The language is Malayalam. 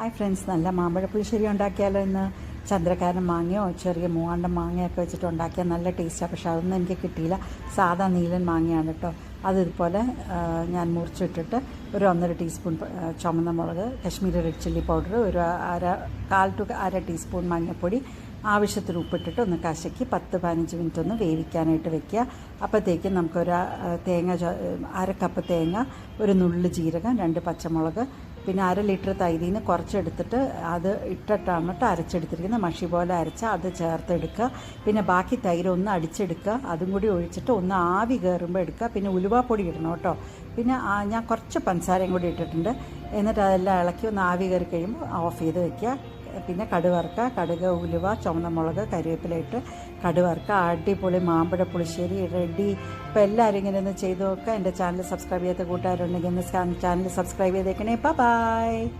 ഹായ് ഫ്രണ്ട്സ്, നല്ല മാമ്പഴ പുളിശ്ശേരി ഉണ്ടാക്കിയാലോ ഇന്ന്. ചന്ദ്രക്കാരൻ മാങ്ങയോ ചെറിയ മൂവാണ്ടൻ മാങ്ങയൊക്കെ വെച്ചിട്ട് ഉണ്ടാക്കിയാൽ നല്ല ടേസ്റ്റാണ്. പക്ഷേ അതൊന്നും എനിക്ക് കിട്ടിയില്ല. സാധാ നീലൻ മാങ്ങയാണ് കേട്ടോ. അത് ഇതുപോലെ ഞാൻ മുറിച്ചിട്ടിട്ട് ഒരു 1.5 ടീസ്പൂൺ ചുമന്ന മുളക്, കശ്മീരി റെഡ് ചില്ലി പൗഡർ, ഒരു 1/4 to 1/2 ടീസ്പൂൺ മഞ്ഞൾപ്പൊടി, ആവശ്യത്തിന് ഉപ്പിട്ടിട്ട് ഒന്ന് കശക്കി 10-15 മിനിറ്റ് ഒന്ന് വേവിക്കാനായിട്ട് വെക്കുക. അപ്പോഴത്തേക്കും നമുക്കൊരു തേങ്ങ, 1/2 കപ്പ് തേങ്ങ, ഒരു നുള്ളു ജീരകം, 2 പച്ചമുളക്, പിന്നെ 1/2 ലിറ്റർ തൈരിൽ നിന്ന് കുറച്ചെടുത്തിട്ട് അത് ഇട്ടിട്ടാണ് കേട്ടോ അരച്ചെടുത്തിരിക്കുന്നത്. മഷി പോലെ അരച്ചാൽ അത് ചേർത്തെടുക്കുക. പിന്നെ ബാക്കി തൈര് ഒന്ന് അടിച്ചെടുക്കുക, അതും കൂടി ഒഴിച്ചിട്ട് ഒന്ന് ആവി കയറുമ്പോൾ എടുക്കുക. പിന്നെ ഉലുവാപ്പൊടി ഇടണം കേട്ടോ. പിന്നെ ഞാൻ കുറച്ച് പഞ്ചസാരയും കൂടി ഇട്ടിട്ടുണ്ട്. എന്നിട്ട് അതെല്ലാം ഇളക്കി ഒന്ന് ആവി കയറി കഴിയുമ്പോൾ ഓഫ് ചെയ്ത് വയ്ക്കുക. പിന്നെ കടുക് വറുക്കുക. കടുക്, ഉലുവ, ചുവന്ന മുളക്, കരിവേപ്പില ഇട്ട് കടുക് വറുക്കുക. അടിപൊളി മാമ്പഴ പുളിശ്ശേരി റെഡി. ഇപ്പോൾ എല്ലാവരും ഇങ്ങനെ ഒന്ന് ചെയ്ത് നോക്കുക. എൻ്റെ ചാനൽ സബ്സ്ക്രൈബ് ചെയ്യാത്ത കൂട്ടുകാരുണ്ടെങ്കിൽ ഒന്ന് ചാനൽ സബ്സ്ക്രൈബ് ചെയ്തേക്കണേ. ബൈ.